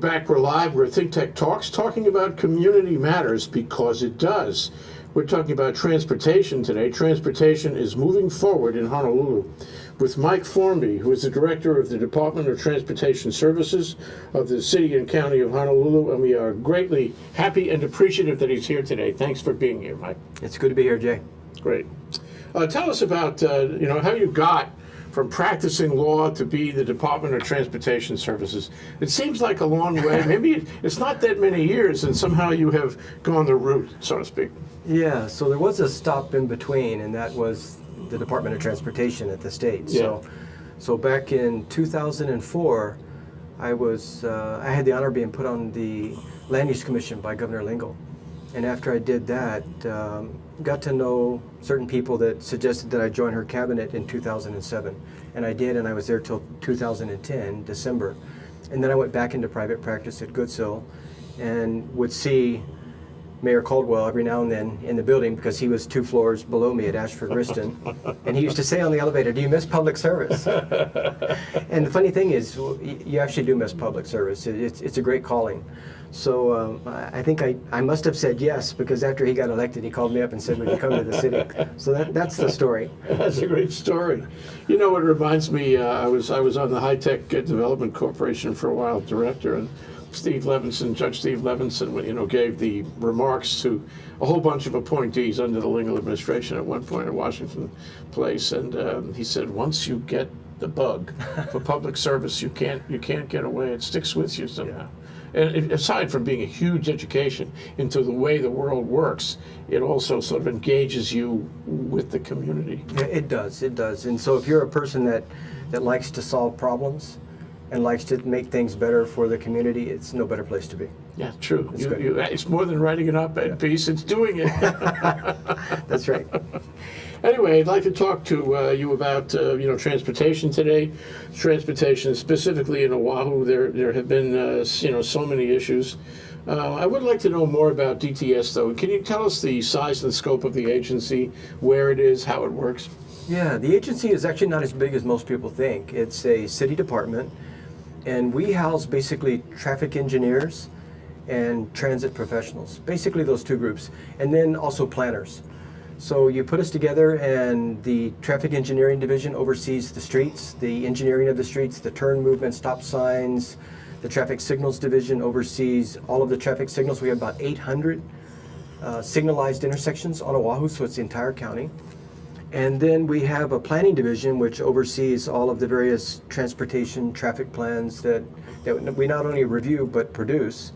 back. We're live. We're Think Tech Talks, talking about community matters because it does. We're talking about transportation today. Transportation is moving forward in Honolulu with Mike Formby, who is the director of the Department of Transportation Services of the City and County of Honolulu, and we are greatly happy and appreciative that he's here today. Thanks for being here, Mike. It's good to be here, Jay. Great. Tell us about how you got from practicing law to be the Department of Transportation Services. It seems like a long way. Maybe it's not that many years, and somehow you have gone the route, so to speak. Yeah, so there was a stop in between, and that was the Department of Transportation at the state. Yeah. So back in 2004, I had the honor of being put on the Land Use Commission by Governor Lingle. And after I did that, got to know certain people that suggested that I join her cabinet in 2007. And I did, and I was there till 2010, December. And then I went back into private practice at Goodsell and would see Mayor Caldwell every now and then in the building because he was 2 floors below me at Ashford Riston. And he used to say on the elevator, "Do you miss public service?" And the funny thing is, you actually do miss public service. It's a great calling. So I think I must have said yes, because after he got elected, he called me up and said, "Would you come to the city?" So that's the story. That's a great story. You know, it reminds me, I was on the High Tech Development Corporation for a while, director, and Steve Levinson, Judge Steve Levinson, gave the remarks to a whole bunch of appointees under the Lingle administration at one point at Washington Place, and he said, once you get the bug for public service, you can't get away. It sticks with you somehow. Yeah. And aside from being a huge education into the way the world works, it also sort of engages you with the community. Yeah, it does. And so if you're a person that likes to solve problems and likes to make things better for the community, it's no better place to be. Yeah, true. It's more than writing an op-ed piece, it's doing it. That's right. Anyway, I'd like to talk to you about transportation today. Transportation, specifically in Oahu, there have been so many issues. I would like to know more about DTS, though. Can you tell us the size and scope of the agency, where it is, how it works? Yeah, the agency is actually not as big as most people think. It's a city department, and we house basically traffic engineers and transit professionals, basically those two groups, and then also planners. So you put us together, and the traffic engineering division oversees the streets, the engineering of the streets, the turn movement, stop signs. The traffic signals division oversees all of the traffic signals. We have about 800 signalized intersections on Oahu, so it's the entire county. And then we have a planning division which oversees all of the various transportation traffic plans that we not only review but produce.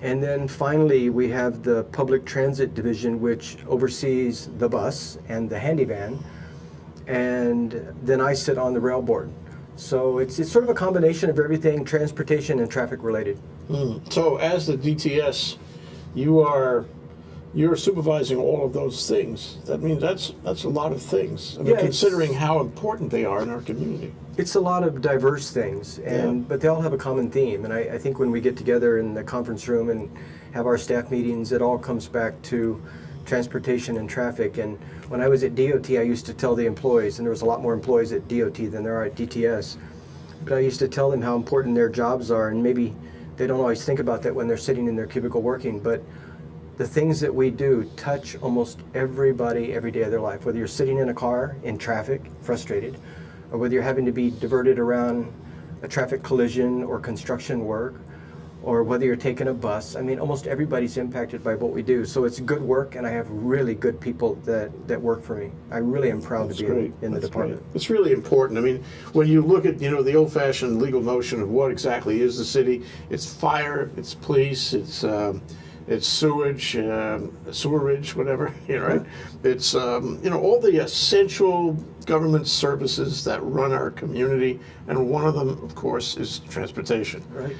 And then finally, we have the Public Transit Division, which oversees the bus and the handy van. And then I sit on the rail board. So it's sort of a combination of everything transportation and traffic related. So as the DTS, you're supervising all of those things. That means that's a lot of things. I mean, considering how important they are in our community. It's a lot of diverse things, but they all have a common theme. And I think when we get together in the conference room and have our staff meetings, it all comes back to transportation and traffic. And when I was at DOT, I used to tell the employees, and there was a lot more employees at DOT than there are at DTS, but I used to tell them how important their jobs are, and maybe they don't always think about that when they're sitting in their cubicle working, but the things that we do touch almost everybody every day of their life, whether you're sitting in a car in traffic, frustrated, or whether you're having to be diverted around a traffic collision or construction work, or whether you're taking a bus. I mean, almost everybody's impacted by what we do. So it's good work, and I have really good people that work for me. I really am proud to be in the department. Great. It's really important. I mean, when you look at, the old-fashioned legal notion of what exactly is the city, it's fire, it's police, it's sewage, sewerage, whatever, right? It's, all the essential government services that run our community, and one of them, of course, is transportation. Right.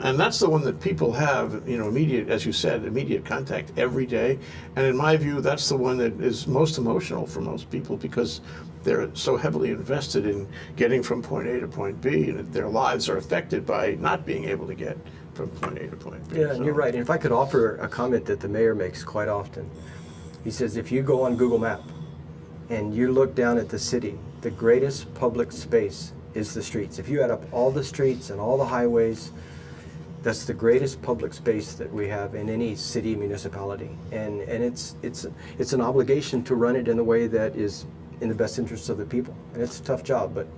And that's the one that people have, immediate, as you said, immediate contact every day. And in my view, that's the one that is most emotional for most people, because they're so heavily invested in getting from point A to point B, and their lives are affected by not being able to get from point A to point B. Yeah, and you're right. And if I could offer a comment that the mayor makes quite often, he says, if you go on Google Map and you look down at the city, the greatest public space is the streets. If you add up all the streets and all the highways, That's the greatest public space that we have in any city municipality, and it's an obligation to run it in a way that is in the best interest of the people. And it's a tough job, but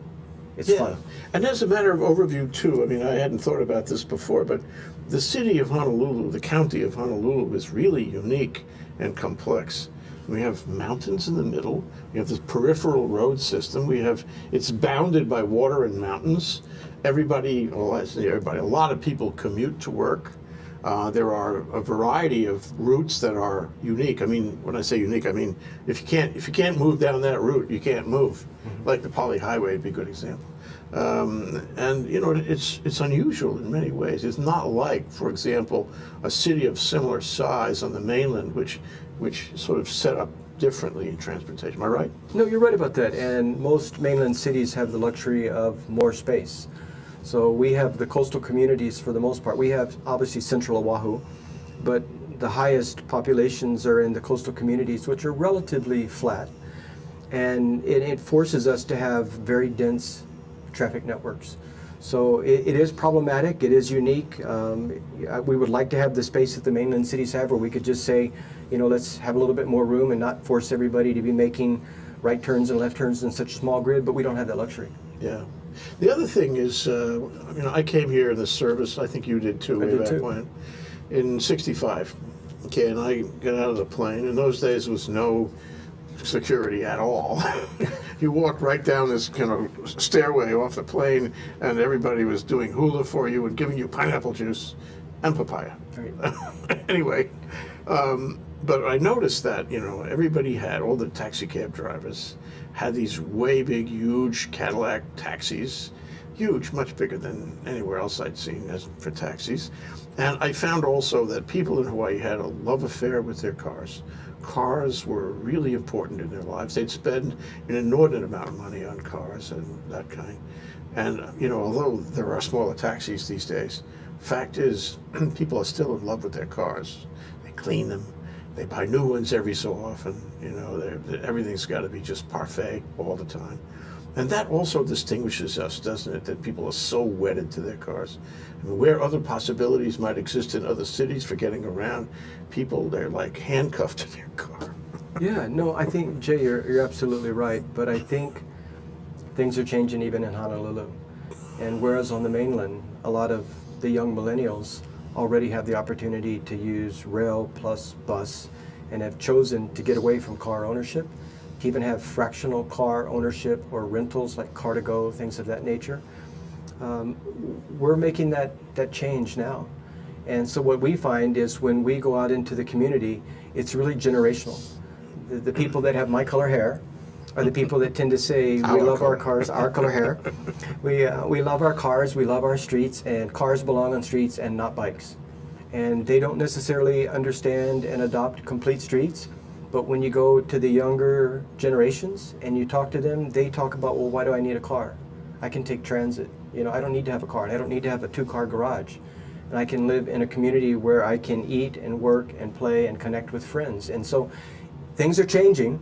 it's fun. And as a matter of overview too, I mean, I hadn't thought about this before, but the city of Honolulu, the county of Honolulu, is really unique and complex. We have mountains in the middle. We have this peripheral road system. It's bounded by water and mountains. Everybody, a lot of people commute to work. There are a variety of routes that are unique. I mean, when I say unique, I mean if you can't move down that route, you can't move. Mm-hmm. Like the Poly Highway would be a good example. And you know, it's unusual in many ways. It's not like, for example, a city of similar size on the mainland, which sort of set up differently in transportation. Am I right? No, you're right about that. And most mainland cities have the luxury of more space. So we have the coastal communities for the most part. We have obviously central Oahu, but the highest populations are in the coastal communities, which are relatively flat. And it forces us to have very dense traffic networks. So it is problematic, it is unique. We would like to have the space that the mainland cities have where we could just say, you know, let's have a little bit more room and not force everybody to be making right turns and left turns in such a small grid, but we don't have that luxury. Yeah. The other thing is, you know, I came here in the service, I think you did too, way back when, in '65. Okay, and I got out of the plane. In those days, there was no security at all. You walked right down this kind of stairway off the plane, and everybody was doing hula for you and giving you pineapple juice and papaya. Right. Anyway, but I noticed that, you know, everybody had, all the taxi cab drivers had these way big, huge Cadillac taxis, huge, much bigger than anywhere else I'd seen as for taxis. And I found also that people in Hawaii had a love affair with their cars. Cars were really important in their lives. They'd spend an inordinate amount of money on cars and that kind. And, you know, although there are smaller taxis these days, fact is, people are still in love with their cars. They clean them. They buy new ones every so often. You know, everything's got to be just parfait all the time. And that also distinguishes us, doesn't it, that people are so wedded to their cars. I mean, where other possibilities might exist in other cities for getting around, people, they're like handcuffed to their car. Yeah, no, I think, Jay, you're absolutely right. But I think things are changing even in Honolulu. And whereas on the mainland, a lot of the young millennials already have the opportunity to use rail plus bus and have chosen to get away from car ownership, to even have fractional car ownership or rentals like car-to-go, things of that nature. We're making that change now. And so what we find is when we go out into the community, it's really generational. The people that have my color hair are the people that tend to say, we love our cars, our color hair. We love our cars, we love our streets, and cars belong on streets and not bikes. And they don't necessarily understand and adopt complete streets, but when you go to the younger generations and you talk to them, they talk about, well, why do I need a car? I can take transit. You know, I don't need to have a car, and I don't need to have a 2-car garage. And I can live in a community where I can eat and work and play and connect with friends. And so things are changing,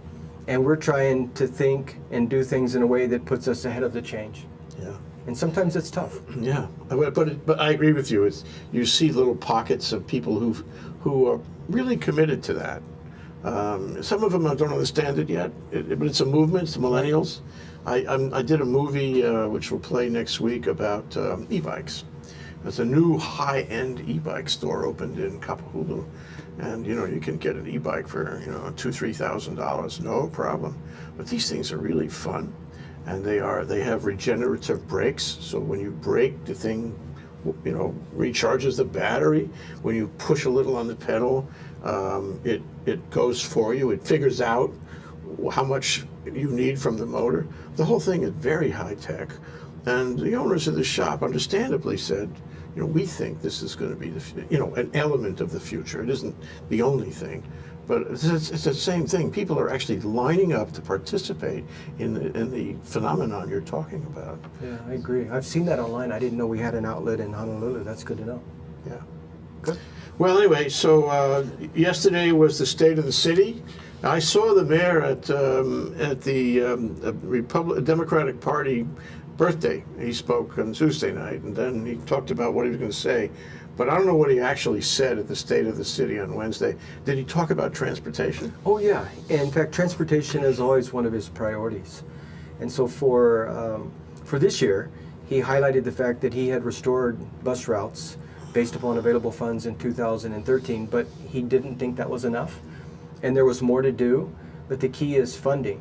and we're trying to think and do things in a way that puts us ahead of the change. Yeah. And sometimes it's tough. Yeah, but I agree with you. You see little pockets of people who are really committed to that. Some of them I don't understand it yet, but it's a movement. It's the millennials. I did a movie which will play next week about e-bikes. There's a new high-end e-bike store opened in Kapahulu, and you know you can get an e-bike for $2,000-3,000, no problem. But these things are really fun, and they have regenerative brakes. So when you brake, the thing recharges the battery. When you push a little on the pedal, it goes for you. It figures out how much you need from the motor. The whole thing is very high tech. And the owners of the shop understandably said, we think this is going to be an element of the future. It isn't the only thing, but it's the same thing. People are actually lining up to participate in the phenomenon you're talking about. Yeah, I agree. I've seen that online. I didn't know we had an outlet in Honolulu. That's good to know. Yeah. Good. Well, anyway, so yesterday was the State of the City. I saw the mayor at the Democratic Party birthday. He spoke on Tuesday night, and then he talked about what he was going to say. but I don't know what he actually said at the State of the City on Wednesday. Did he talk about transportation? Oh yeah, in fact, transportation is always one of his priorities. And so for this year, he highlighted the fact that he had restored bus routes based upon available funds in 2013, but he didn't think that was enough. And there was more to do, but the key is funding.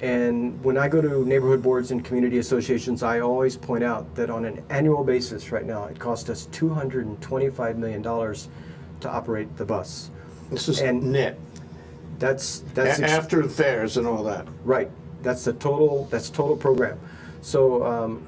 And when I go to neighborhood boards and community associations, I always point out that on an annual basis right now, it costs us $225 million to operate the bus. This is net. That's After the fares and all that. Right. That's total program. So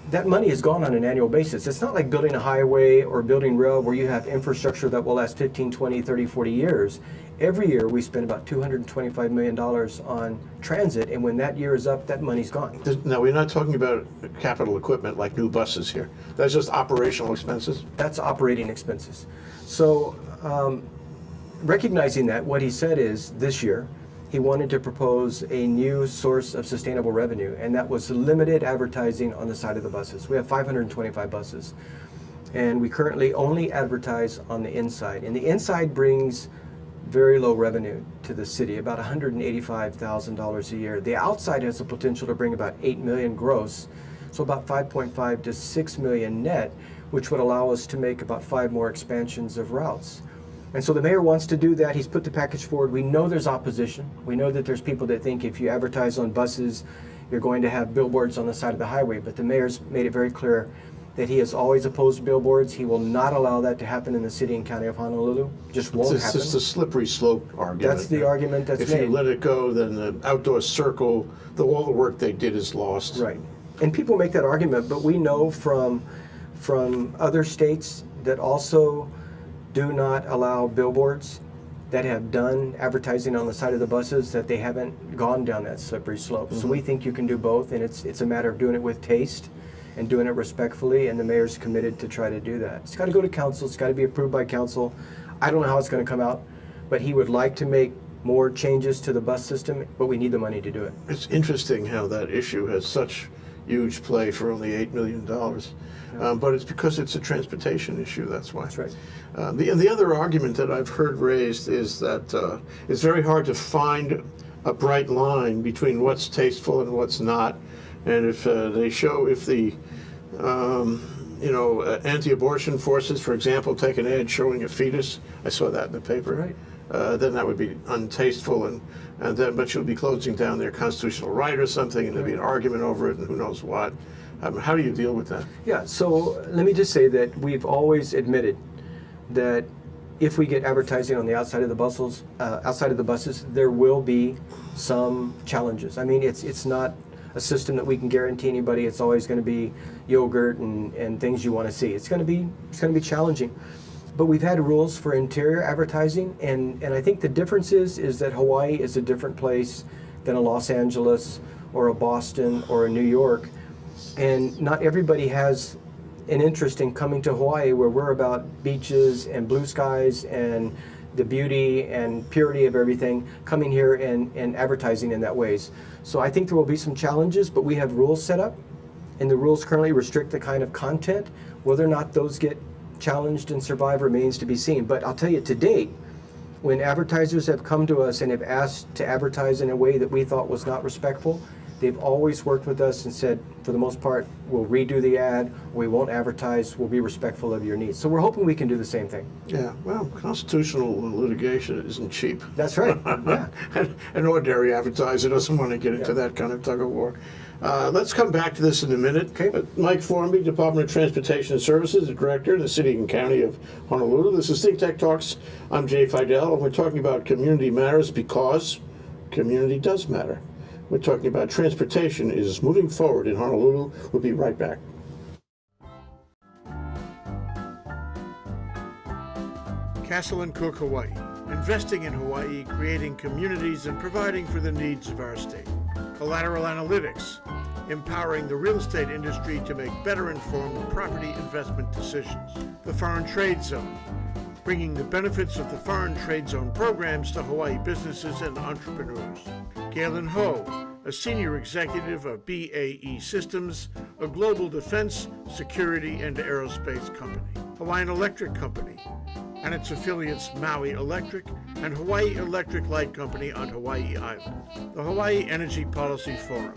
that money is gone on an annual basis. It's not like building a highway or building rail where you have infrastructure that will last 15, 20, 30, 40 years. Every year we spend about $225 million on transit, and when that year is up, that money's gone. Now, we're not talking about capital equipment like new buses here. That's just operational expenses? That's operating expenses. So recognizing that, what he said is this year, he wanted to propose a new source of sustainable revenue, and that was limited advertising on the side of the buses. We have 525 buses, and we currently only advertise on the inside. And the inside brings very low revenue to the city, about $185,000 a year. The outside has the potential to bring about $8 million gross, so about 5.5 to 6 million net, which would allow us to make about 5 more expansions of routes. And so the mayor wants to do that. He's put the package forward. We know there's opposition. We know that there's people that think if you advertise on buses, you're going to have billboards on the side of the highway. But the mayor's made it very clear that he has always opposed billboards. He will not allow that to happen in the city and county of Honolulu. Just won't happen. It's a slippery slope argument. That's the argument that's made. If you let it go, then the outdoor circle, all the work they did is lost. Right. And people make that argument, but we know from other states that also do not allow billboards that have done advertising on the side of the buses that they haven't gone down that slippery slope. Mm-hmm. So we think you can do both, and it's a matter of doing it with taste and doing it respectfully, and the mayor's committed to try to do that. It's got to go to council. It's got to be approved by council. I don't know how it's going to come out, but he would like to make more changes to the bus system, but we need the money to do it. It's interesting how that issue has such huge play for only $8 million. But it's because it's a transportation issue, that's why. That's right. The other argument that I've heard raised is that it's very hard to find a bright line between what's tasteful and what's not. And if the anti-abortion forces, for example, take an ad showing a fetus, I saw that in the paper, right. Then that would be untasteful, but you'll be closing down their constitutional right or something, and there'll be an argument over it and who knows what. How do you deal with that? Yeah, so let me just say that we've always admitted that if we get advertising on the outside of the buses, there will be some challenges. I mean, it's not a system that we can guarantee anybody. It's always going to be yogurt and things you want to see. It's going to be challenging. But we've had rules for interior advertising, and I think the difference is that Hawaii is a different place than a Los Angeles or a Boston or a New York. And not everybody has an interest in coming to Hawaii, where we're about beaches and blue skies and the beauty and purity of everything, coming here and advertising in that ways. So I think there will be some challenges, but we have rules set up, and the rules currently restrict the kind of content. Whether or not those get challenged and survive remains to be seen. But I'll tell you, to date, when advertisers have come to us and have asked to advertise in a way that we thought was not respectful, they've always worked with us and said, for the most part, we'll redo the ad, we won't advertise, we'll be respectful of your needs. So we're hoping we can do the same thing. Yeah, well, constitutional litigation isn't cheap. That's right, yeah. An ordinary advertiser doesn't want to get into that kind of tug of war. Let's come back to this in a minute. Okay. Mike Formby, Department of Transportation and Services, the Director in the City and County of Honolulu. This is Think Tech Talks. I'm Jay Fidell, and we're talking about community matters because community does matter. We're talking about transportation is moving forward in Honolulu. We'll be right back. Castle & Cooke, Hawaii. Investing in Hawaii, creating communities, and providing for the needs of our state. Collateral Analytics, empowering the real estate industry to make better informed property investment decisions. The Foreign Trade Zone, bringing the benefits of the Foreign Trade Zone programs to Hawaii businesses and entrepreneurs. GALEN Ho, a senior executive of BAE Systems, a global defense, security, and aerospace company. Hawaiian Electric Company, and its affiliates Maui Electric and Hawaii Electric Light Company on Hawaii Island. The Hawaii Energy Policy Forum,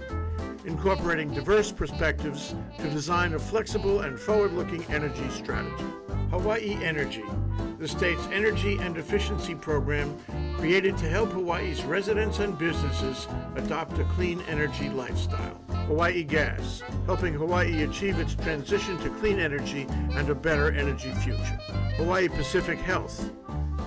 incorporating diverse perspectives to design a flexible and forward-looking energy strategy. Hawaii Energy, the state's energy and efficiency program created to help Hawaii's residents and businesses adopt a clean energy lifestyle. Hawaii Gas, helping Hawaii achieve its transition to clean energy and a better energy future. Hawaii Pacific Health,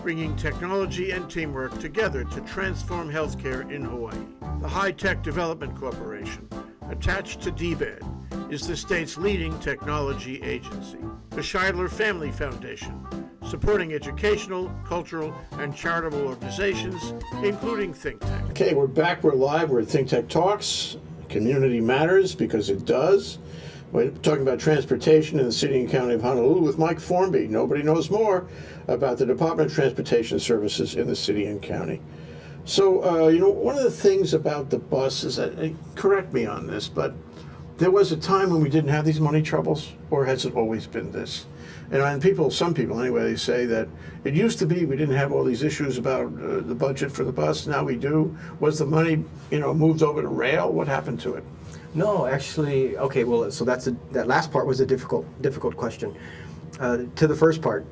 bringing technology and teamwork together to transform healthcare in Hawaii. The High Tech Development Corporation, attached to DBED, is the state's leading technology agency. The SHIDLER Family Foundation, supporting educational, cultural, and charitable organizations, including Think Tech. Okay, we're back, we're live, we're at Think Tech Talks. Community matters because it does. We're talking about transportation in the city and county of Honolulu with Mike Formby. Nobody knows more about the Department of Transportation Services in the city and county. So, one of the things about the bus is that, correct me on this, but there was a time when we didn't have these money troubles, or has it always been this? And some people anyway, they say that it used to be we didn't have all these issues about the budget for the bus. Now we do. Was the money, moved over to rail? What happened to it? No, actually, okay. Well, so that last part was a difficult question. To the first part,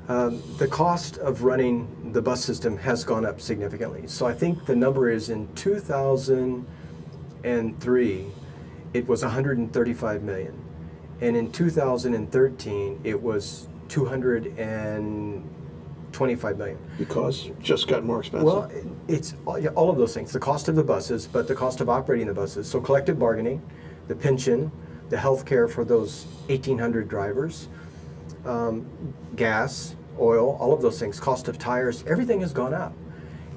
the cost of running the bus system has gone up significantly. So I think the number is in 2003, it was 135 million. And in 2013, it was 225 million. Because it just got more expensive? Well, it's all of those things. The cost of the buses, but the cost of operating the buses. So collective bargaining, the pension, the health care for those 1,800 drivers, gas, oil, all of those things, cost of tires, everything has gone up.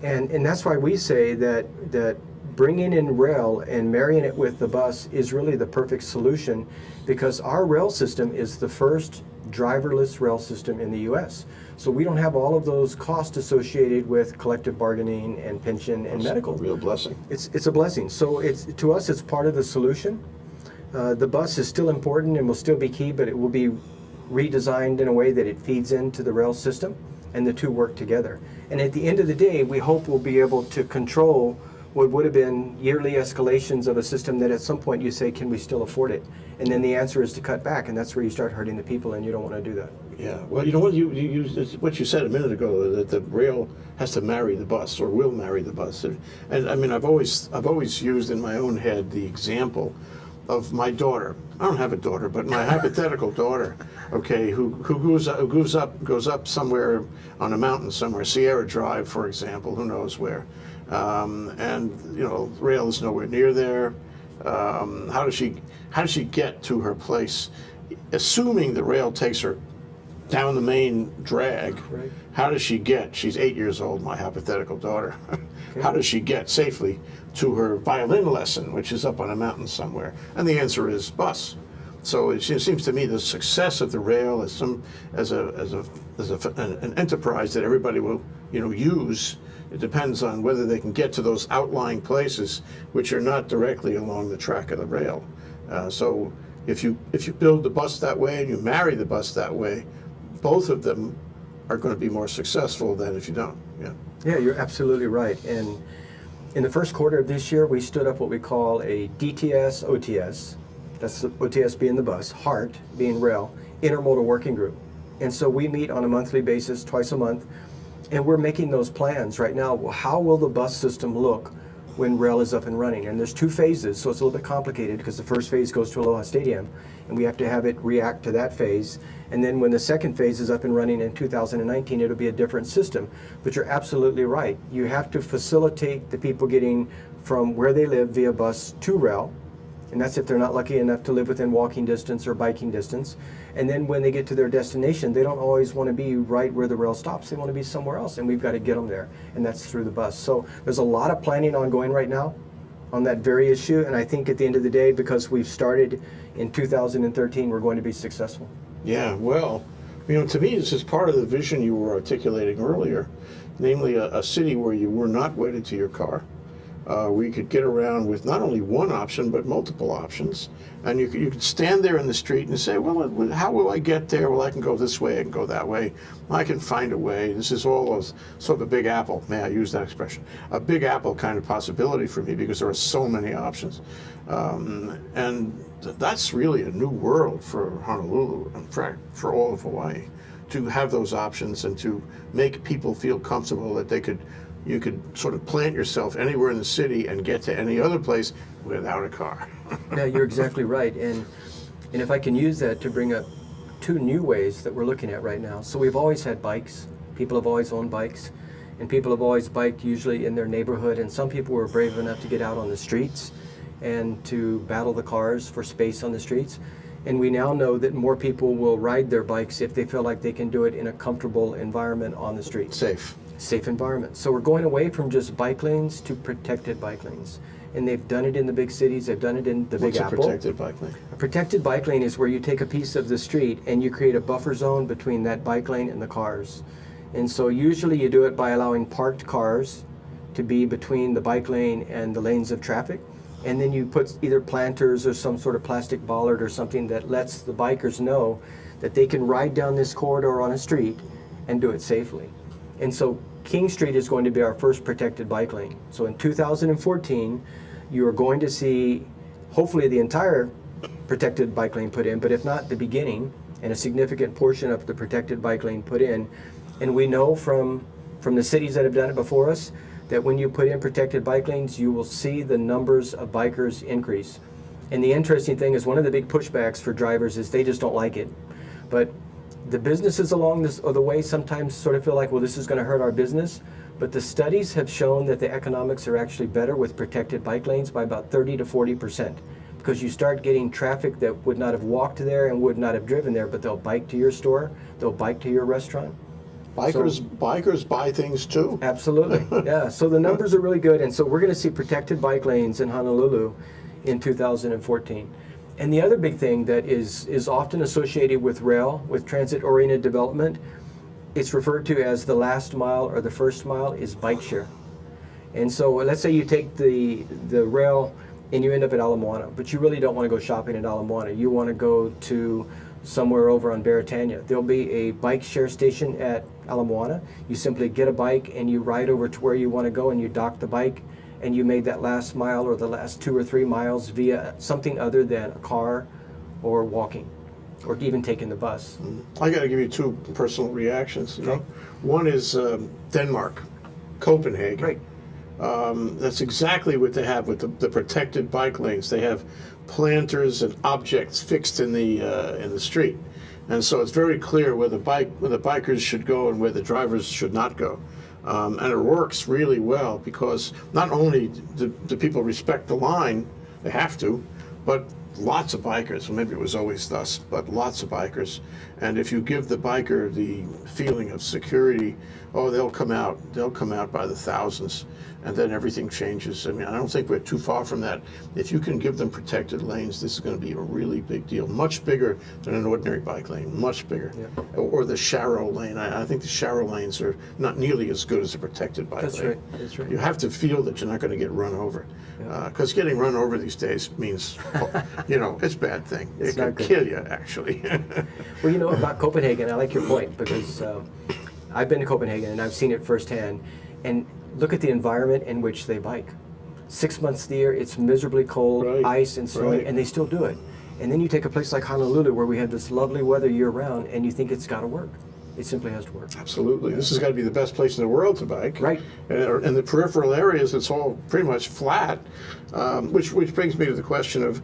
And that's why we say that bringing in rail and marrying it with the bus is really the perfect solution, because our rail system is the first driverless rail system in the U.S. So we don't have all of those costs associated with collective bargaining and pension and medical. Real blessing. It's a blessing. So to us, it's part of the solution. The bus is still important and will still be key, but it will be redesigned in a way that it feeds into the rail system, and the two work together. And at the end of the day, we hope we'll be able to control what would have been yearly escalations of a system that at some point you say, can we still afford it? And then the answer is to cut back, and that's where you start hurting the people, and you don't want to do that. Yeah, well, you know what, what you said a minute ago, that the rail has to marry the bus, or will marry the bus. And I mean, I've always used in my own head the example of my daughter. I don't have a daughter, but my hypothetical daughter, okay, who goes up somewhere on a mountain somewhere, Sierra Drive, for example, who knows where. And rail is nowhere near there. How does she get to her place? Assuming the rail takes her down the main drag, right. How does she get? She's 8 years old, my hypothetical daughter. Okay. How does she get safely to her violin lesson, which is up on a mountain somewhere? And the answer is bus. So it seems to me the success of the rail as an enterprise that everybody will use. It depends on whether they can get to those outlying places which are not directly along the track of the rail. So if you build the bus that way and you marry the bus that way, both of them are going to be more successful than if you don't. Yeah. Yeah, you're absolutely right. And in the first quarter of this year, we stood up what we call a DTS OTS. That's the OTS being the bus, HEART being rail, intermodal working group. And so we meet on a monthly basis, twice a month, and we're making those plans right now. Well, how will the bus system look when rail is up and running? And there's two phases, so it's a little bit complicated because the first phase goes to Aloha Stadium, and we have to have it react to that phase. And then when the second phase is up and running in 2019, it'll be a different system. But you're absolutely right. You have to facilitate the people getting from where they live via bus to rail. And that's if they're not lucky enough to live within walking distance or biking distance. And then when they get to their destination, they don't always want to be right where the rail stops. They want to be somewhere else, and we've got to get them there. And that's through the bus. So there's a lot of planning ongoing right now on that very issue. And I think at the end of the day, because we've started in 2013, we're going to be successful. Yeah, well, to me, this is part of the vision you were articulating earlier, namely a city where you were not wedded to your car. we could get around with not only one option but multiple options, and you could stand there in the street and say, well, how will I get there? Well, I can go this way, I can go that way, I can find a way. This is all a, sort of a big apple, may I use that expression, a big apple kind of possibility for me, because there are so many options. And that's really a new world for Honolulu, in fact, for all of Hawaii, to have those options and to make people feel comfortable that you could sort of plant yourself anywhere in the city and get to any other place without a car. Yeah, you're exactly right. And if I can use that to bring up two new ways that we're looking at right now. So we've always had bikes. People have always owned bikes. And people have always biked usually in their neighborhood. And some people were brave enough to get out on the streets and to battle the cars for space on the streets. And we now know that more people will ride their bikes if they feel like they can do it in a comfortable environment on the street. Safe environment. So we're going away from just bike lanes to protected bike lanes. And they've done it in the big cities, they've done it in the Big Apple. What's a protected bike lane? A protected bike lane is where you take a piece of the street and you create a buffer zone between that bike lane and the cars. And so usually you do it by allowing parked cars to be between the bike lane and the lanes of traffic. And then you put either planters or some sort of plastic bollard or something that lets the bikers know that they can ride down this corridor on a street and do it safely. And so King Street is going to be our first protected bike lane. So in 2014, you are going to see hopefully the entire protected bike lane put in, but if not, the beginning and a significant portion of the protected bike lane put in. And we know from the cities that have done it before us that when you put in protected bike lanes, you will see the numbers of bikers increase. And the interesting thing is, one of the big pushbacks for drivers is they just don't like it. But the businesses along the way sometimes sort of feel like, well, this is going to hurt our business. But the studies have shown that the economics are actually better with protected bike lanes by about 30 to 40%. Because you start getting traffic that would not have walked there and would not have driven there, but they'll bike to your store, they'll bike to your restaurant. Bikers buy things too. Absolutely, yeah. So the numbers are really good, and so we're going to see protected bike lanes in Honolulu in 2014. And the other big thing that is often associated with rail, with transit-oriented development, it's referred to as the last mile or the first mile, is bike share. And so let's say you take the rail and you end up at Ala Moana, but you really don't want to go shopping at Ala Moana. You want to go to somewhere over on Beretania. There'll be a bike share station at Ala Moana. You simply get a bike and you ride over to where you want to go and you dock the bike, and you made that last mile or the last 2 or 3 miles via something other than a car or walking or even taking the bus. I got to give you two personal reactions. You Okay. know? One is Denmark, Copenhagen. Right. That's exactly what they have with the protected bike lanes. They have planters and objects fixed in the street, and so it's very clear where the bikers should go and where the drivers should not go. And it works really well, because not only do people respect the line, they have to, but lots of bikers, well, maybe it was always thus, but lots of bikers. And if you give the biker the feeling of security, oh, they'll come out by the thousands, and then everything changes. I mean, I don't think we're too far from that. If you can give them protected lanes, this is going to be a really big deal, much bigger than an ordinary bike lane, much bigger. Yeah. Or the Sharrow lane. I think the Sharrow lanes are not nearly as good as a protected bike lane. That's right, that's right. You have to feel that you're not going to get run over. Because getting run over these days means, you know, it's a bad thing. It can kill you, actually. Well, you know, about Copenhagen, I like your point, because I've been to Copenhagen and I've seen it firsthand. And look at the environment in which they bike. 6 months of the year, it's miserably cold, Right, ice and snow, right. and they still do it. And then you take a place like Honolulu, where we have this lovely weather year-round, and you think it's got to work. It simply has to work. Absolutely. This has got to be the best place in the world to bike. Right. And in the peripheral areas, it's all pretty much flat, which brings me to the question of,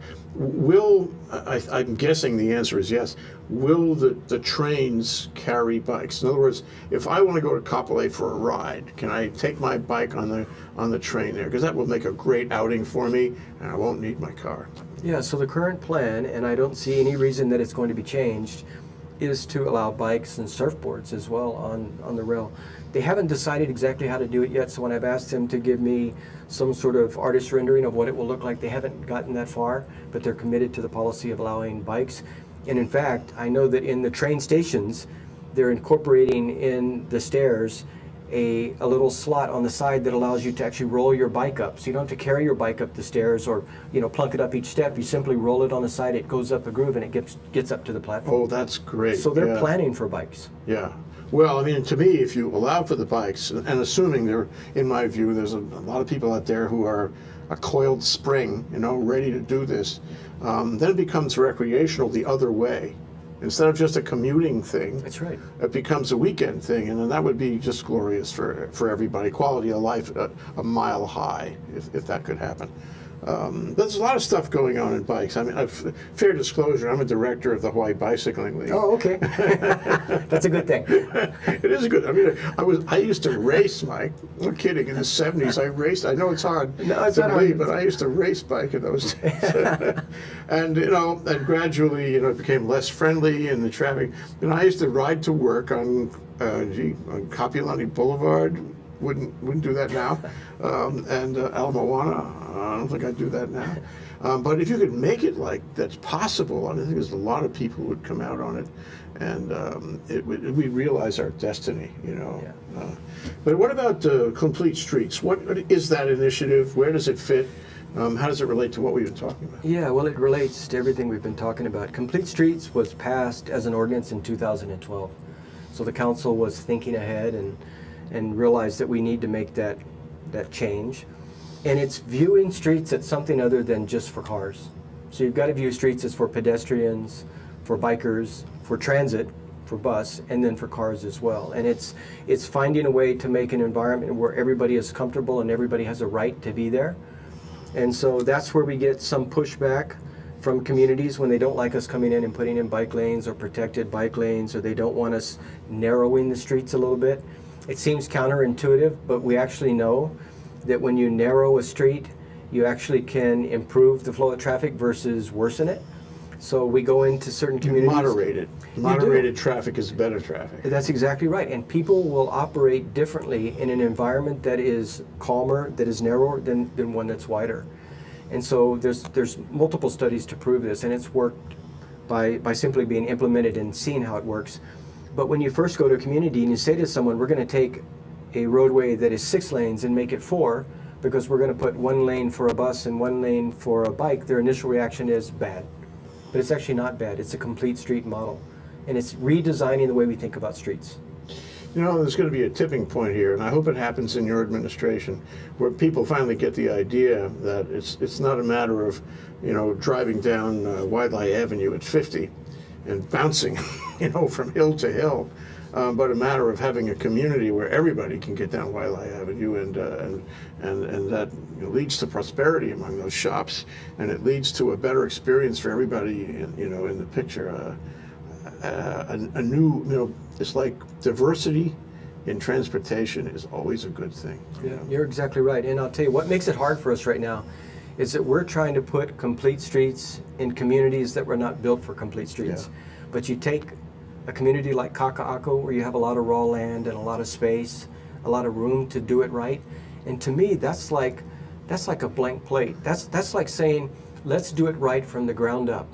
I'm guessing the answer is yes, will the trains carry bikes? In other words, if I want to go to Kapolei for a ride, can I take my bike on the train there? Because that will make a great outing for me, and I won't need my car. Yeah, so the current plan, and I don't see any reason that it's going to be changed, is to allow bikes and surfboards as well on the rail. They haven't decided exactly how to do it yet, so when I've asked them to give me some sort of artist rendering of what it will look like, they haven't gotten that far, but they're committed to the policy of allowing bikes. And in fact, I know that in the train stations, they're incorporating in the stairs a little slot on the side that allows you to actually roll your bike up. So you don't have to carry your bike up the stairs or plunk it up each step. You simply roll it on the side, it goes up a groove, and it gets up to the platform. Oh, that's great. So they're yeah. planning for bikes. Yeah. Well, I mean, to me, if you allow for the bikes, and assuming in my view, there's a lot of people out there who are a coiled spring, ready to do this, then it becomes recreational the other way. Instead of just a commuting thing, That's right. it becomes a weekend thing, and then that would be just glorious for everybody. Quality of life a mile high, if that could happen. There's a lot of stuff going on in bikes. I mean, fair disclosure, I'm a director of the Hawaii Bicycling League. Oh, okay. That's a good thing. It is good. I mean, I used to race, Mike. I'm kidding. In the '70s, I raced. I know it's hard No, it's to not believe, hard. but I used to race bike in those days. And and gradually, it became less friendly in the traffic. I used to ride to work on Kapiolani Boulevard. Wouldn't do that now. And Ala Moana, I don't think I'd do that now. But if you could make it like that's possible, I think there's a lot of people who would come out on it, and we'd realize our destiny, Yeah. But what about Complete Streets? What is that initiative? Where does it fit? How does it relate to what we've been talking about? Yeah, well, it relates to everything we've been talking about. Complete Streets was passed as an ordinance in 2012. So the council was thinking ahead and realized that we need to make that change. And it's viewing streets as something other than just for cars. So you've got to view streets as for pedestrians, for bikers, for transit, for bus, and then for cars as well. And it's finding a way to make an environment where everybody is comfortable and everybody has a right to be there. And so that's where we get some pushback from communities when they don't like us coming in and putting in bike lanes or protected bike lanes, or they don't want us narrowing the streets a little bit. It seems counterintuitive, but we actually know that when you narrow a street, you actually can improve the flow of traffic versus worsen it. So we go into certain communities. Moderate it. Moderated traffic is better traffic. That's exactly right. And people will operate differently in an environment that is calmer, that is narrower than one that's wider. And so there's multiple studies to prove this, and it's worked by simply being implemented and seeing how it works. But when you first go to a community and you say to someone, we're going to take a roadway that is 6 lanes and make it 4 because we're going to put 1 lane for a bus and 1 lane for a bike, their initial reaction is bad. But it's actually not bad. It's a complete street model. And it's redesigning the way we think about streets. There's going to be a tipping point here, and I hope it happens in your administration, where people finally get the idea that it's not a matter of, driving down Waialae Avenue at 50 and bouncing, from hill to hill, but a matter of having a community where everybody can get down Waialae Avenue, and that leads to prosperity among those shops, and it leads to a better experience for everybody, in the picture. A new, it's like diversity in transportation is always a good thing. Yeah, you're exactly right. And I'll tell you, what makes it hard for us right now is that we're trying to put complete streets in communities that were not built for complete streets. Yeah. But you take a community like Kaka'ako, where you have a lot of raw land and a lot of space, a lot of room to do it right. And to me, that's like a blank plate. That's like saying, let's do it right from the ground up.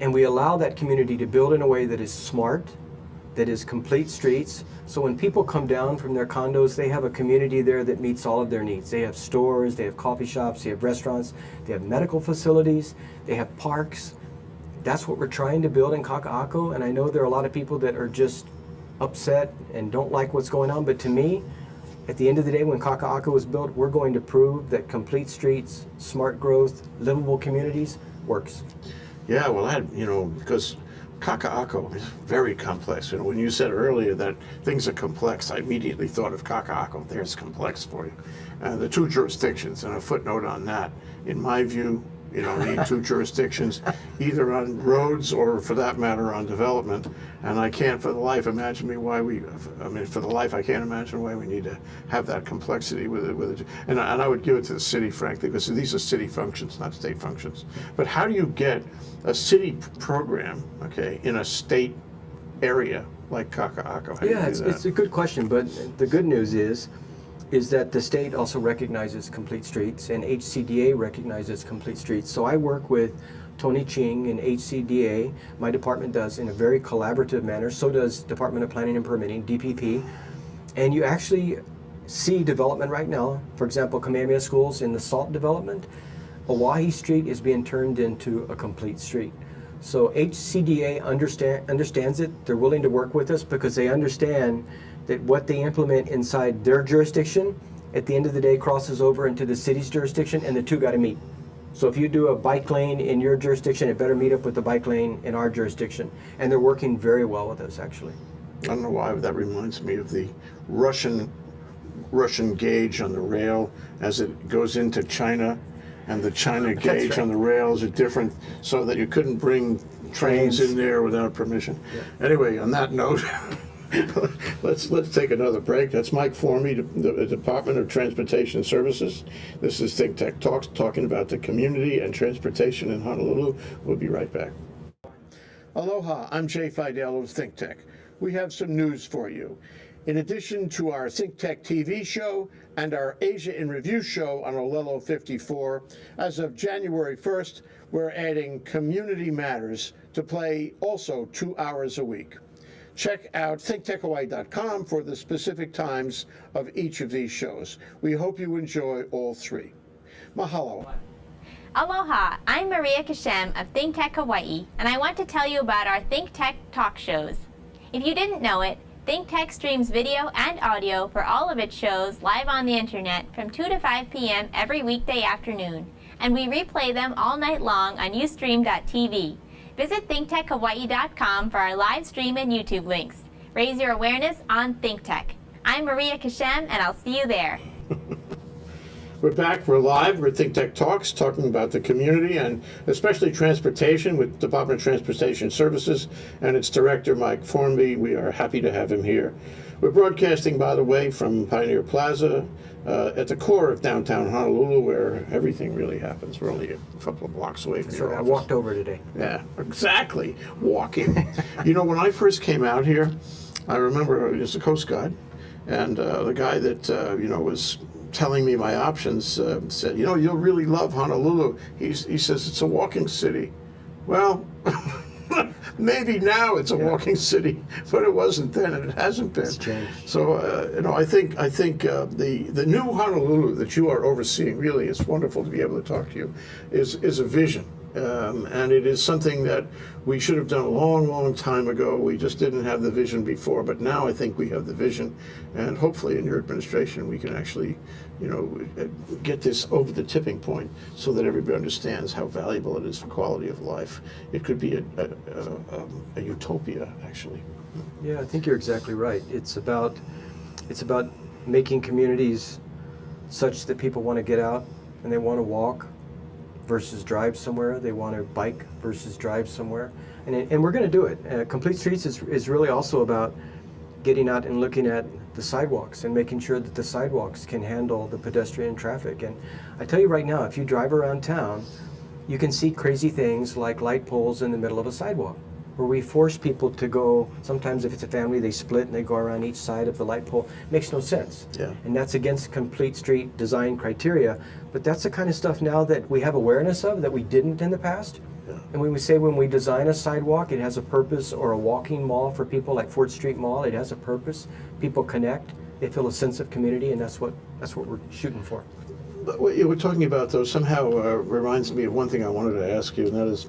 And we allow that community to build in a way that is smart, that is complete streets. So when people come down from their condos, they have a community there that meets all of their needs. They have stores, they have coffee shops, they have restaurants, they have medical facilities, they have parks. That's what we're trying to build in Kaka'ako. And I know there are a lot of people that are just upset and don't like what's going on. But to me, at the end of the day, when Kaka'ako was built, we're going to prove that complete streets, smart growth, livable communities works. Yeah, well, because Kaka'ako is very complex. When you said earlier that things are complex, I immediately thought of Kaka'ako. There's complex for you. The 2 jurisdictions, and a footnote on that. In my view, you need 2 jurisdictions, either on roads or, for that matter, on development. And I can't for the life imagine why we need to have that complexity with it. And I would give it to the city, frankly, because these are city functions, not state functions. But how do you get a city program, in a state area like Kaka'ako? Yeah, it's a good question, but the good news is that the state also recognizes complete streets, and HCDA recognizes complete streets. So I work with Tony Ching and HCDA. My department does in a very collaborative manner. So does Department of Planning and Permitting, DPP. And you actually see development right now. For example, Kamehameha Schools in the SALT development, Oahe Street is being turned into a complete street. So HCDA understands it. They're willing to work with us because they understand that what they implement inside their jurisdiction, at the end of the day, crosses over into the city's jurisdiction, and the two got to meet. So if you do a bike lane in your jurisdiction, it better meet up with the bike lane in our jurisdiction. And they're working very well with us, actually. I don't know why, but that reminds me of the Russian gauge on the rail as it goes into China, and the China gauge on the rails are different, so that you couldn't bring trains in there without permission. Yeah. Anyway, on that note, let's take another break. That's Mike Formby, the Department of Transportation Services. This is Think Tech Talks, talking about the community and transportation in Honolulu. We'll be right back. Aloha, I'm Jay Fidell of Think Tech. We have some news for you. In addition to our Think Tech TV show and our Asia in Review show on Olelo 54, as of January 1st, we're adding Community Matters to play also 2 hours a week. Check out thinktechhawaii.com for the specific times of each of these shows. We hope you enjoy all three. Mahalo. Aloha, I'm Maria Kashem of Think Tech Hawaii, and I want to tell you about our Think Tech talk shows. If you didn't know it, Think Tech streams video and audio for all of its shows live on the internet from 2 to 5 p.m. every weekday afternoon, and we replay them all night long on ustream.tv. Visit thinktechhawaii.com for our live stream and YouTube links. Raise your awareness on Think Tech. I'm Maria Kashem, and I'll see you there. We're back. We're live. We're Think Tech Talks, talking about the community and especially transportation with Department of Transportation Services and its director, Mike Formby. We are happy to have him here. We're broadcasting, by the way, from Pioneer Plaza at the core of downtown Honolulu, where everything really happens. We're only a couple of blocks away from your I office. walked over today. Yeah, exactly. Walking. You know, when I first came out here, I remember it was the Coast Guard, and the guy that, was telling me my options said, you'll really love Honolulu. He says it's a walking city. Well, maybe now it's a walking city, but it wasn't then, and it hasn't been. It's changed. So, I think the new Honolulu that you are overseeing, really, it's wonderful to be able to talk to you, is a vision. And it is something that we should have done a long, long time ago. We just didn't have the vision before, but now I think we have the vision, and hopefully in your administration we can actually, get this over the tipping point so that everybody understands how valuable it is for quality of life. It could be a utopia, actually. Yeah, I think you're exactly right. It's about making communities such that people want to get out and they want to walk versus drive somewhere. They want to bike versus drive somewhere. And we're going to do it. Complete Streets is really also about getting out and looking at the sidewalks and making sure that the sidewalks can handle the pedestrian traffic. And I tell you right now, if you drive around town, you can see crazy things like light poles in the middle of a sidewalk, where we force people to go. Sometimes if it's a family, they split and they go around each side of the light pole. Makes no sense. Yeah. And that's against complete street design criteria. But that's the kind of stuff now that we have awareness of that we didn't in the past. Yeah. And when we design a sidewalk, it has a purpose, or a walking mall for people like 4th Street Mall, it has a purpose. People connect, they feel a sense of community, and that's what we're shooting for. But what you were talking about, though, somehow reminds me of one thing I wanted to ask you, and that is,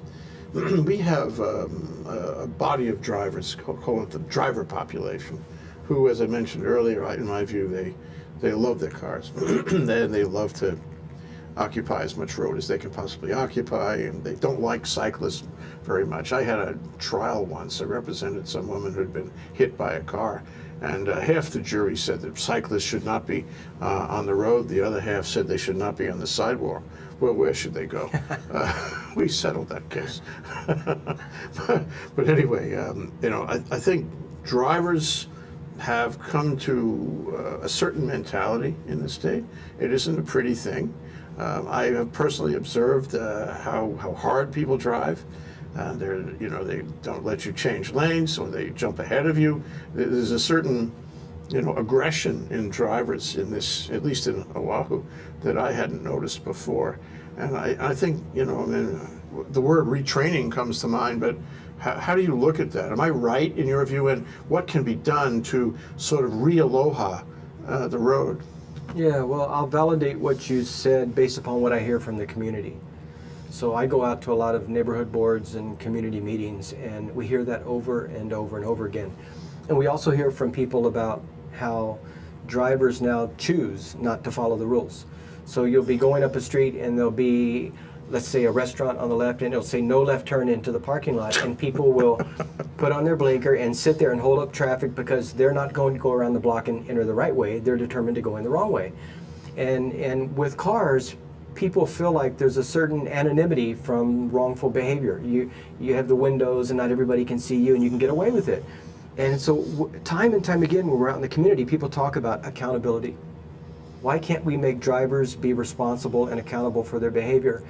we have a body of drivers, call it the driver population, who, as I mentioned earlier, in my view, they love their cars. They love to occupy as much road as they can possibly occupy, and they don't like cyclists very much. I had a trial once. I represented some woman who had been hit by a car, and half the jury said that cyclists should not be on the road. The other half said they should not be on the sidewalk. Well, where should they go? We settled that case. But anyway, I think drivers have come to a certain mentality in the state. It isn't a pretty thing. I have personally observed how hard people drive. They don't let you change lanes, or they jump ahead of you. There's a certain, aggression in drivers in this, at least in Oahu, that I hadn't noticed before. And I think, the word retraining comes to mind, but how do you look at that? Am I right in your view, and what can be done to sort of re-aloha the road? Yeah, well, I'll validate what you said based upon what I hear from the community. So I go out to a lot of neighborhood boards and community meetings, and we hear that over and over and over again. And we also hear from people about how drivers now choose not to follow the rules. So you'll be going up a street and there'll be, let's say, a restaurant on the left, and it'll say no left turn into the parking lot, and people will put on their blinker and sit there and hold up traffic because they're not going to go around the block and enter the right way. They're determined to go in the wrong way. And with cars, people feel like there's a certain anonymity from wrongful behavior. You have the windows and not everybody can see you and you can get away with it. And so time and time again when we're out in the community, people talk about accountability. Why can't we make drivers be responsible and accountable for their behavior?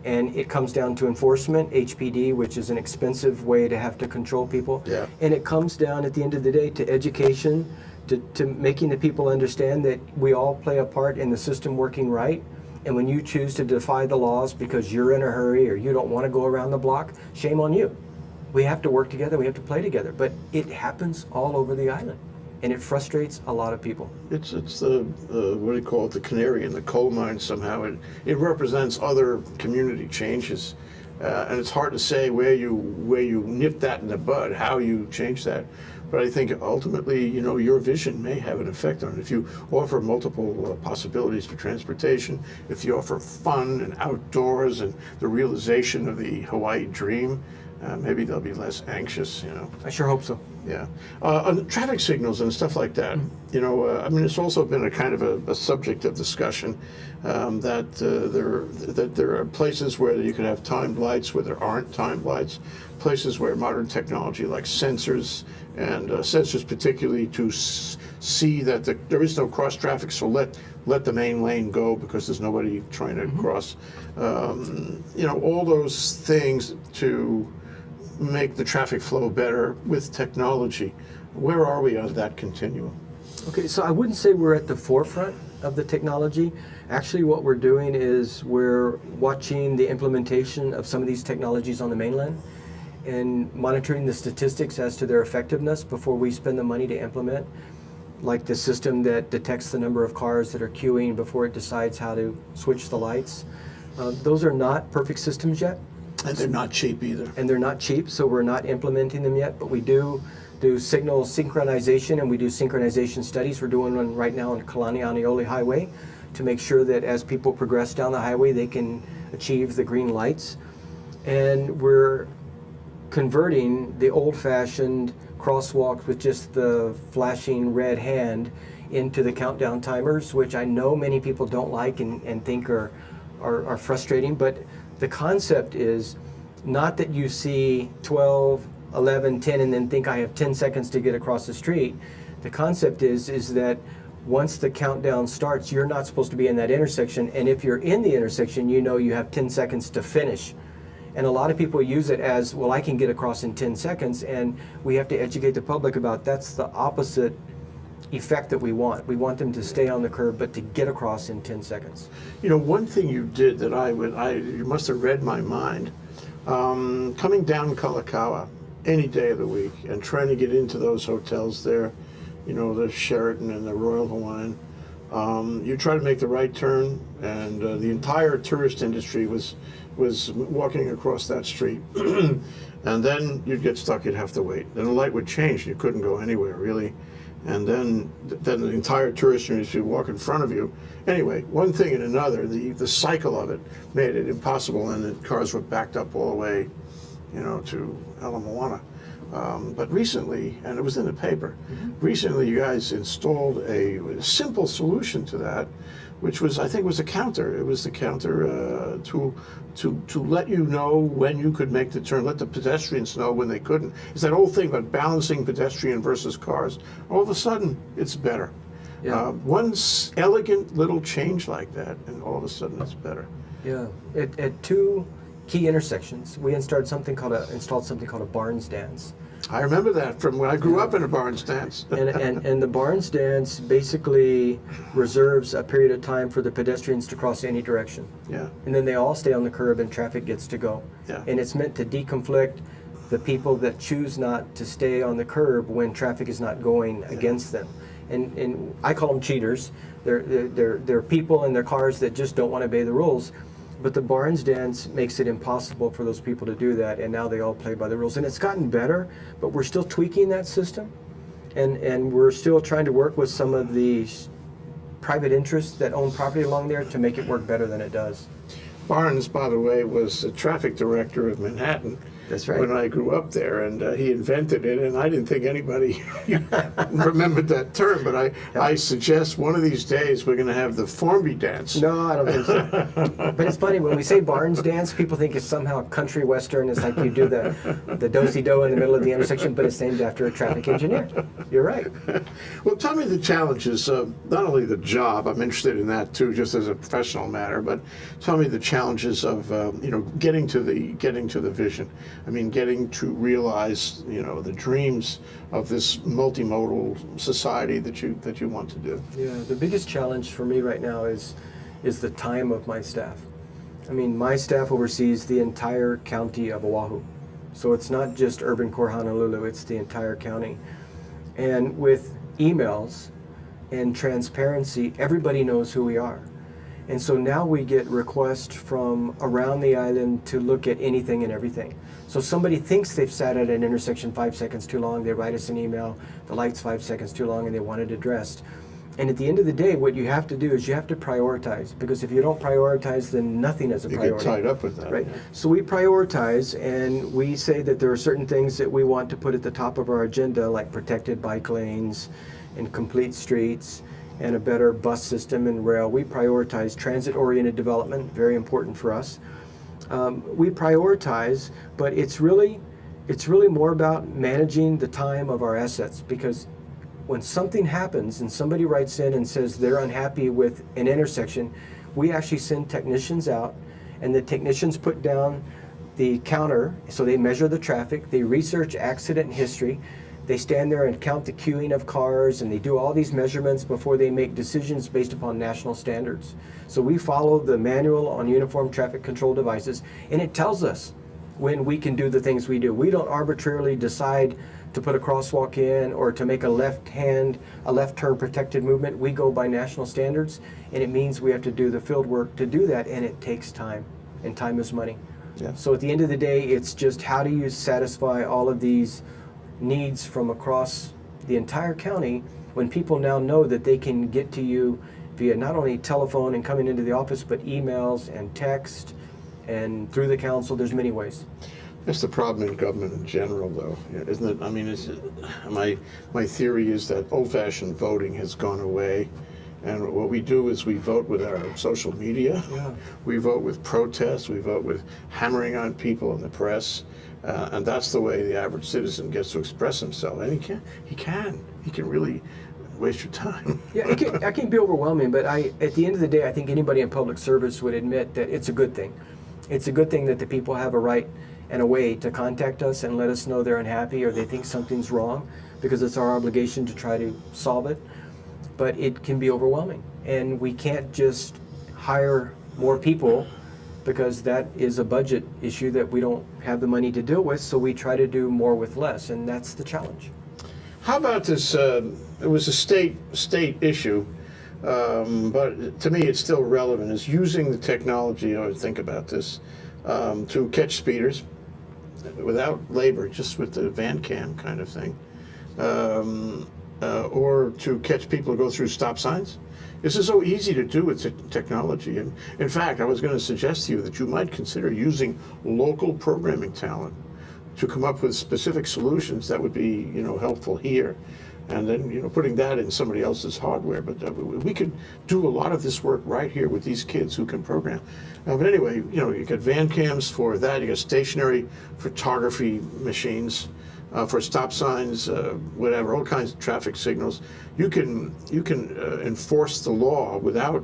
And it comes down to enforcement, HPD, which is an expensive way to have to control people. Yeah. And it comes down at the end of the day to education, to making the people understand that we all play a part in the system working right. And when you choose to defy the laws because you're in a hurry or you don't want to go around the block, shame on you. We have to work together, we have to play together. But it happens all over the island, and it frustrates a lot of people. It's the what do you call it, the canary in the coal mine somehow. It represents other community changes, and it's hard to say where you nip that in the bud, how you change that. But I think ultimately, your vision may have an effect on it. If you offer multiple possibilities for transportation, if you offer fun and outdoors and the realization of the Hawaii dream, maybe they'll be less anxious, I sure hope so. Yeah. On traffic signals and stuff like that, it's also been a kind of a subject of discussion that there are places where you can have timed lights where there aren't timed lights, places where modern technology like sensors and sensors particularly to see that there is no cross traffic, so let the main lane go because there's nobody trying to cross. All those things to make the traffic flow better with technology. Where are we on that continuum? Okay, so I wouldn't say we're at the forefront of the technology. Actually, what we're doing is we're watching the implementation of some of these technologies on the mainland and monitoring the statistics as to their effectiveness before we spend the money to implement, like the system that detects the number of cars that are queuing before it decides how to switch the lights. Those are not perfect systems yet. And they're not cheap either. And they're not cheap, so we're not implementing them yet, but we do signal synchronization, and we do synchronization studies. We're doing one right now on Kalanianiole Highway to make sure that as people progress down the highway, they can achieve the green lights. And we're converting the old-fashioned crosswalks with just the flashing red hand into the countdown timers, which I know many people don't like and think are frustrating, but the concept is not that you see 12, 11, 10 and then think I have 10 seconds to get across the street. The concept is that once the countdown starts, you're not supposed to be in that intersection, and if you're in the intersection, you have 10 seconds to finish. And a lot of people use it as, well, I can get across in 10 seconds, and we have to educate the public about that's the opposite effect that we want. We want them to stay on the curb, but to get across in 10 seconds. One thing you did that you must have read my mind, coming down Kalakaua any day of the week and trying to get into those hotels there, the Sheraton and the Royal Hawaiian. You try to make the right turn, and the entire tourist industry was walking across that street. And then you'd get stuck, you'd have to wait. Then the light would change, you couldn't go anywhere really. And then the entire tourist industry would walk in front of you. Anyway, one thing and another, the cycle of it made it impossible, and the cars were backed up all the way, to Ala Moana. But recently, and it was in the paper, recently you guys installed a simple solution to that, which was, I think, was a counter. It was the counter to let you know when you could make the turn, let the pedestrians know when they couldn't. It's that old thing about balancing pedestrian versus cars. All of a sudden, it's better. Yeah. One elegant little change like that, and all of a sudden it's better. Yeah. At two key intersections, we installed something called a Barnes dance. I remember that from when I grew up in a Barnes dance. And the Barnes dance basically reserves a period of time for the pedestrians to cross any direction. Yeah. And then they all stay on the curb and traffic gets to go. Yeah. And it's meant to deconflict the people that choose not to stay on the curb when traffic is not going against them. And I call them cheaters. They're people in their cars that just don't want to obey the rules. But the Barnes dance makes it impossible for those people to do that, and now they all play by the rules. And it's gotten better, but we're still tweaking that system, and we're still trying to work with some of the private interests that own property along there to make it work better than it does. Barnes, by the way, was the traffic director of Manhattan. That's right. When I grew up there, and he invented it, and I didn't think anybody remembered that term, but I suggest one of these days we're going to have the Formby dance. No, I don't think so. But it's funny, when we say Barnes dance, people think it's somehow country western. It's like you do the do-si-do in the middle of the intersection, but it's named after a traffic engineer. You're right. Well, tell me the challenges of not only the job, I'm interested in that too, just as a professional matter, but tell me the challenges of getting to the vision. I mean, getting to realize, the dreams of this multimodal society that you want to do. Yeah, the biggest challenge for me right now is the time of my staff. I mean, my staff oversees the entire county of Oahu. So it's not just Urban Core Honolulu, it's the entire county. And with emails and transparency, everybody knows who we are. And so now we get requests from around the island to look at anything and everything. So somebody thinks they've sat at an intersection 5 seconds too long, they write us an email, the light's 5 seconds too long and they want it addressed. And at the end of the day, what you have to do is you have to prioritize, because if you don't prioritize, then nothing is a priority. You get tied up with that. Right. Yeah. So we prioritize, and we say that there are certain things that we want to put at the top of our agenda, like protected bike lanes and complete streets and a better bus system and rail. We prioritize transit-oriented development, very important for us. We prioritize, but it's really more about managing the time of our assets, because when something happens and somebody writes in and says they're unhappy with an intersection, we actually send technicians out, and the technicians put down the counter, so they measure the traffic, they research accident history, they stand there and count the queuing of cars, and they do all these measurements before they make decisions based upon national standards. So we follow the manual on uniform traffic control devices, and it tells us when we can do the things we do. We don't arbitrarily decide to put a crosswalk in or to make a left turn protected movement. We go by national standards, and it means we have to do the field work to do that, and it takes time, and time is money. Yeah. So at the end of the day, it's just how do you satisfy all of these needs from across the entire county when people now know that they can get to you via not only telephone and coming into the office, but emails and text and through the council. There's many ways. That's the problem in government in general, though, isn't it? I mean, my theory is that old-fashioned voting has gone away, and what we do is we vote with our social media, we vote with protests, we vote with hammering on people in the press, and that's the way the average citizen gets to express himself. And he can really waste your time. Yeah, it can be overwhelming, but at the end of the day, I think anybody in public service would admit that it's a good thing. It's a good thing that the people have a right and a way to contact us and let us know they're unhappy or they think something's wrong, because it's our obligation to try to solve it. But it can be overwhelming, and we can't just hire more people, because that is a budget issue that we don't have the money to deal with, so we try to do more with less, and that's the challenge. How about this, it was a state issue, but to me it's still relevant, is using the technology, I would think about this, to catch speeders without labor, just with the van cam kind of thing, or to catch people who go through stop signs. This is so easy to do with technology. And in fact, I was going to suggest to you that you might consider using local programming talent to come up with specific solutions that would be, helpful here, and then, putting that in somebody else's hardware. But we could do a lot of this work right here with these kids who can program. But anyway, you got van cams for that. You got stationary photography machines for stop signs, whatever, all kinds of traffic signals. You can enforce the law without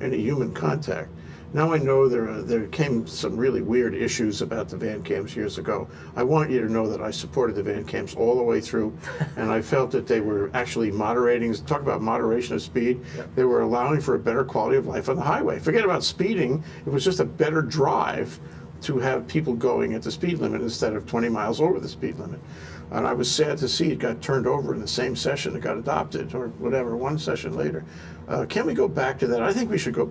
any human contact. Now I know there came some really weird issues about the van cams years ago. I want you to know that I supported the van cams all the way through, and I felt that they were actually moderating. Talk about moderation of speed. Yep. They were allowing for a better quality of life on the highway. Forget about speeding. It was just a better drive to have people going at the speed limit instead of 20 miles over the speed limit. And I was sad to see it got turned over in the same session it got adopted, or whatever, one session later. Can we go back to that? I think we should go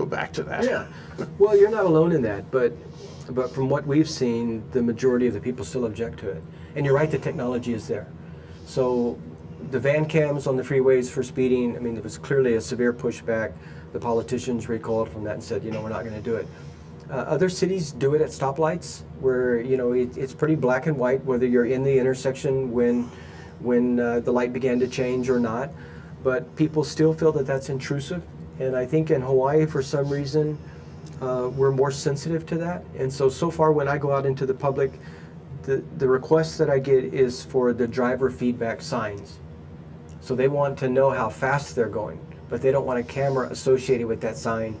back to that. Yeah. Well, you're not alone in that, but from what we've seen, the majority of the people still object to it. And you're right, the technology is there. So the van cams on the freeways for speeding, I mean, there was clearly a severe pushback. The politicians recoiled from that and said, we're not going to do it. Other cities do it at stoplights where, it's pretty black and white whether you're in the intersection when the light began to change or not. But people still feel that that's intrusive. And I think in Hawaii, for some reason, we're more sensitive to that. And so far when I go out into the public, the request that I get is for the driver feedback signs. So they want to know how fast they're going, but they don't want a camera associated with that sign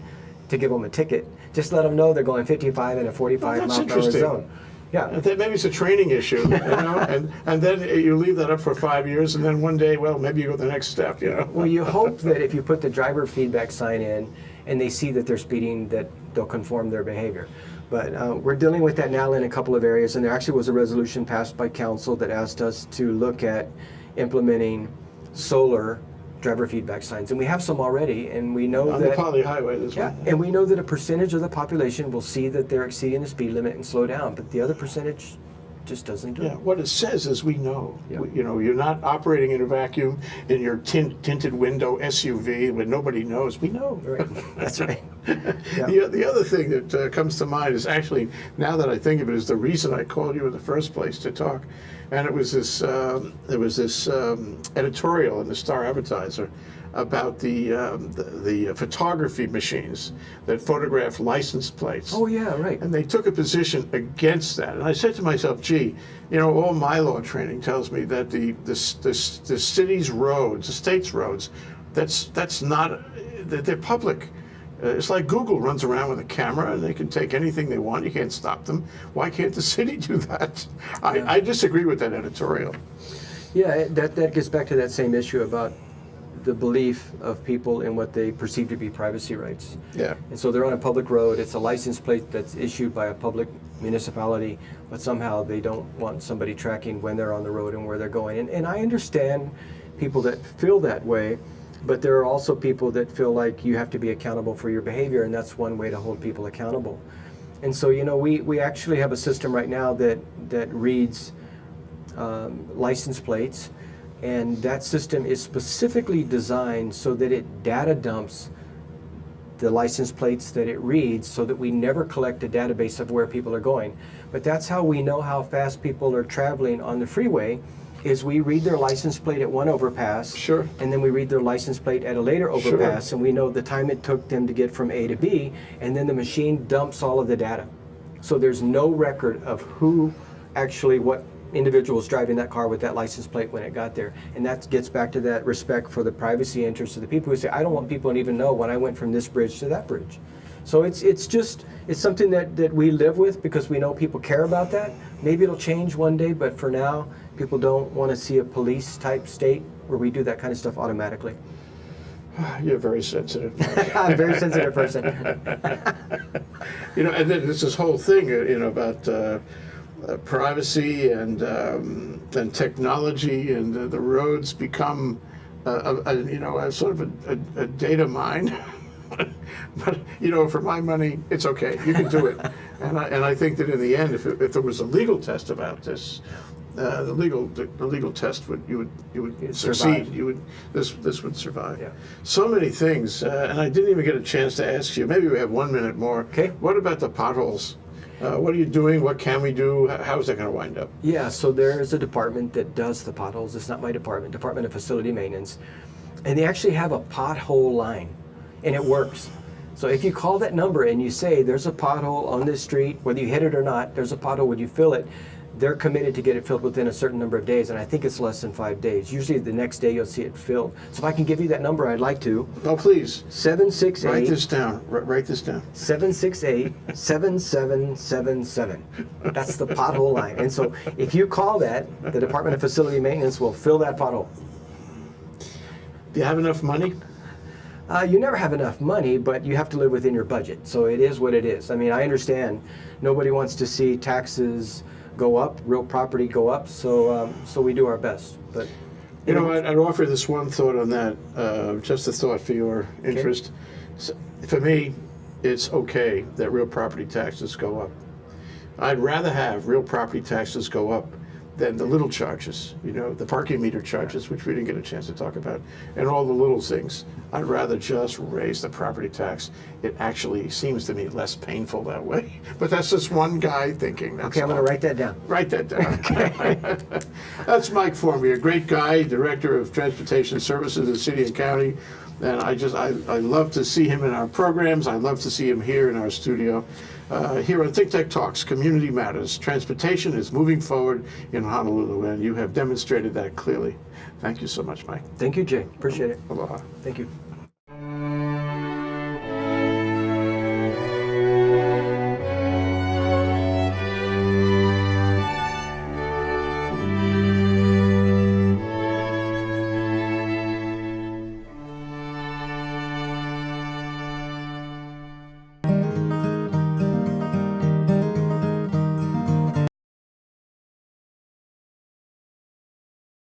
to give them a ticket. Just let them know they're going 55 in a 45 mile per hour zone. Yeah. Maybe it's a training issue, and then you leave that up for 5 years, and then one day, well, maybe you go the next step, Well, you hope that if you put the driver feedback sign in and they see that they're speeding, that they'll conform their behavior. But we're dealing with that now in a couple of areas, and there actually was a resolution passed by council that asked us to look at implementing solar driver feedback signs, and we have some already, and we know on that the Poly Highway. And we know that a percentage of the population will see that they're exceeding the speed limit and slow down, but the other percentage just doesn't do it. What it says is we know. Yeah. You're not operating in a vacuum in your tinted window SUV when nobody knows. We know. Right. That's right. The other thing that comes to mind is actually, now that I think of it, is the reason I called you in the first place to talk. And it was this editorial in the Star Advertiser about the photography machines that photograph license plates. Oh yeah, right. And they took a position against that. And I said to myself, gee, all my law training tells me that the city's roads, the state's roads, that's not, that they're public. It's like Google runs around with a camera and they can take anything they want. You can't stop them. Why can't the city do that? I disagree with that editorial. Yeah, that gets back to that same issue about the belief of people in what they perceive to be privacy rights. Yeah. And so they're on a public road. It's a license plate that's issued by a public municipality, but somehow they don't want somebody tracking when they're on the road and where they're going. And I understand people that feel that way, but there are also people that feel like you have to be accountable for your behavior, and that's one way to hold people accountable. And so, we actually have a system right now that reads license plates, and that system is specifically designed so that it data dumps the license plates that it reads so that we never collect a database of where people are going. But that's how we know how fast people are traveling on the freeway, is we read their license plate at one overpass, Sure. and then we read their license plate at a later overpass, and we know the time it took them to get from A to B, and then the machine dumps all of the data. So there's no record of what individual was driving that car with that license plate when it got there. And that gets back to that respect for the privacy interests of the people who say, I don't want people to even know when I went from this bridge to that bridge. So it's something that we live with because we know people care about that. Maybe it'll change one day, but for now, people don't want to see a police type state where we do that kind of stuff automatically. You're very sensitive. I'm a very sensitive person. And then there's this whole thing, about privacy and technology, and the roads become, a sort of a data mine. But for my money, it's okay. You can do it, and I think that in the end, if there was a legal test about this, the legal test you would succeed. Survive. This would survive. Yeah. So many things, and I didn't even get a chance to ask you. Maybe we have 1 minute more. Okay. What about the potholes? What are you doing? What can we do? How is that going to wind up? Yeah, so there's a department that does the potholes. It's not my department, Department of Facility Maintenance. And they actually have a pothole line, and it works. So if you call that number and you say, there's a pothole on this street, whether you hit it or not, there's a pothole, would you fill it? they're committed to get it filled within a certain number of days, and I think it's less than 5 days. Usually the next day you'll see it filled. So if I can give you that number, I'd like to. Oh, please. 768. Write this down. Write this down. 768-7777. That's the pothole line. And so if you call that, the Department of Facility Maintenance will fill that pothole. Do you have enough money? You never have enough money, but you have to live within your budget. So it is what it is. I mean, I understand nobody wants to see taxes go up, real property go up, so we do our best. But You know, I'd offer this one thought on that, just a thought for your interest. So, for me, it's okay that real property taxes go up. I'd rather have real property taxes go up than the little charges, you know, the parking meter charges, which we didn't get a chance to talk about, and all the little things. I'd rather just raise the property tax. It actually seems to me less painful that way. But that's just one guy thinking. That's okay, I'm going to write that down. Write that down. That's Mike Formby, a great guy, Director of Transportation Services in the City and County. And I love to see him in our programs. I love to see him here in our studio. Here on Think Tech Talks, Community Matters. Transportation is moving forward in Honolulu, and you have demonstrated that clearly. Thank you so much, Mike. Thank you, Jay. Appreciate it. Aloha. Thank you.